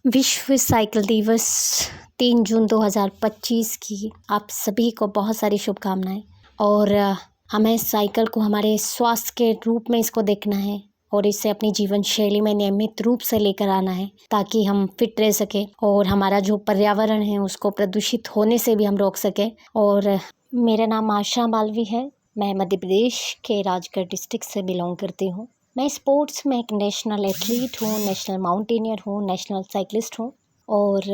विश्व साइकिल दिवस 3 जून 2025 की आप सभी को बहुत सारी शुभकामनाएं। और हमें साइकिल को हमारे स्वास्थ्य के रूप में इसको देखना है और इसे अपनी जीवन शैली में नियमित रूप से लेकर आना है ताकि हम फिट रह सकें और हमारा जो पर्यावरण है उसको प्रदूषित होने से भी हम रोक सकें। और मेरा नाम आशा मालवी है। मैं मध्य प्रदेश के राजगढ़ डिस्ट्रिक्ट से बिलोंग करती हूँ। मैं स्पोर्ट्स में एक नेशनल एथलीट हूँ, नेशनल माउंटेनियर हूँ, नेशनल साइकिलिस्ट हूँ। और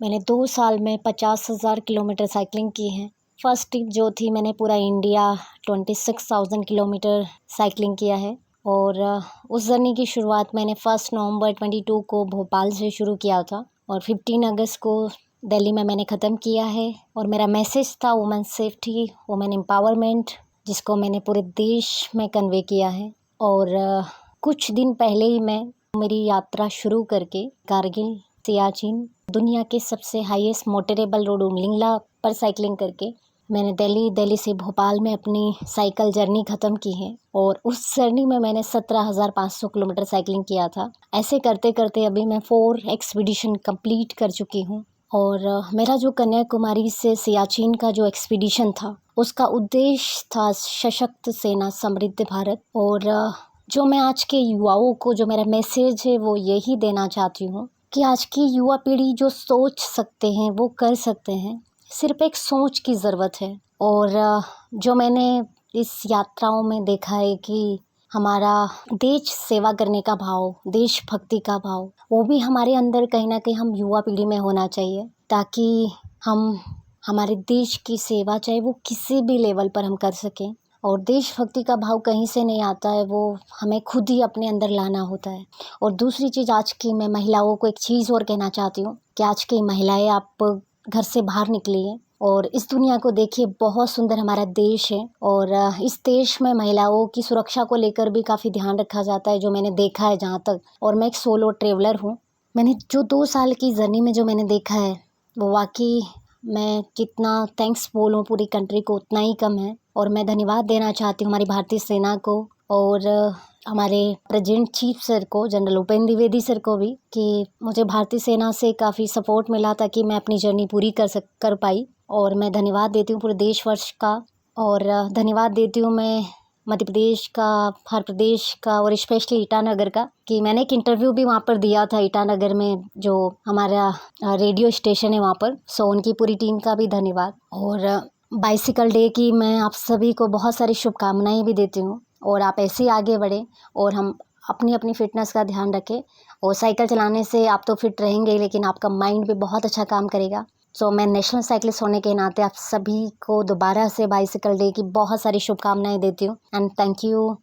मैंने 2 साल में 50,000 किलोमीटर साइकिलिंग की है। फर्स्ट ट्रिप जो थी मैंने पूरा इंडिया 26,000 किलोमीटर साइकिलिंग किया है। और उस जर्नी की शुरुआत मैंने 1 नवंबर 22 को भोपाल से शुरू किया था और 15 अगस्त को दिल्ली में मैंने ख़त्म किया है। और मेरा मैसेज था वुमेन सेफ्टी, वुमेन एम्पावरमेंट, जिसको मैंने पूरे देश में कन्वे किया है। और कुछ दिन पहले ही मैं मेरी यात्रा शुरू करके कारगिल, सियाचिन, दुनिया के सबसे हाईएस्ट मोटरेबल रोड उमलिंगला पर साइकिलिंग करके मैंने दिल्ली से भोपाल में अपनी साइकिल जर्नी ख़त्म की है। और उस जर्नी में मैंने 17,500 किलोमीटर साइकिलिंग किया था। ऐसे करते करते अभी मैं 4 एक्सपीडिशन कंप्लीट कर चुकी हूँ। और मेरा जो कन्याकुमारी से सियाचिन का जो एक्सपीडिशन था उसका उद्देश्य था सशक्त सेना समृद्ध भारत। और जो मैं आज के युवाओं को जो मेरा मैसेज है वो यही देना चाहती हूँ कि आज की युवा पीढ़ी जो सोच सकते हैं वो कर सकते हैं, सिर्फ एक सोच की ज़रूरत है। और जो मैंने इस यात्राओं में देखा है कि हमारा देश सेवा करने का भाव, देशभक्ति का भाव, वो भी हमारे अंदर कहीं ना कहीं हम युवा पीढ़ी में होना चाहिए ताकि हम हमारे देश की सेवा चाहे वो किसी भी लेवल पर हम कर सकें। और देशभक्ति का भाव कहीं से नहीं आता है, वो हमें खुद ही अपने अंदर लाना होता है। और दूसरी चीज़, आज की मैं महिलाओं को एक चीज़ और कहना चाहती हूँ कि आज की महिलाएं, आप घर से बाहर निकलिए और इस दुनिया को देखिए। बहुत सुंदर हमारा देश है और इस देश में महिलाओं की सुरक्षा को लेकर भी काफ़ी ध्यान रखा जाता है, जो मैंने देखा है जहाँ तक। और मैं एक सोलो ट्रेवलर हूँ। मैंने जो 2 साल की जर्नी में जो मैंने देखा है वो वाकई मैं जितना थैंक्स बोलूँ पूरी कंट्री को उतना ही कम है। और मैं धन्यवाद देना चाहती हूँ हमारी भारतीय सेना को और हमारे प्रेजेंट चीफ सर को, जनरल उपेंद्र द्विवेदी सर को भी, कि मुझे भारतीय सेना से काफ़ी सपोर्ट मिला ताकि मैं अपनी जर्नी पूरी कर पाई। और मैं धन्यवाद देती हूँ पूरे देशवर्ष का। और धन्यवाद देती हूँ मैं मध्य प्रदेश का, हर प्रदेश का और स्पेशली ईटानगर का, कि मैंने एक इंटरव्यू भी वहाँ पर दिया था ईटानगर में, जो हमारा रेडियो स्टेशन है वहाँ पर। सो उनकी पूरी टीम का भी धन्यवाद। और बाइसिकल डे की मैं आप सभी को बहुत सारी शुभकामनाएं भी देती हूँ। और आप ऐसे ही आगे बढ़ें और हम अपनी अपनी फ़िटनेस का ध्यान रखें। और साइकिल चलाने से आप तो फिट रहेंगे लेकिन आपका माइंड भी बहुत अच्छा काम करेगा। सो मैं नेशनल साइकिलिस्ट होने के नाते आप सभी को दोबारा से बाइसिकल डे की बहुत सारी शुभकामनाएं देती हूँ। And thank you.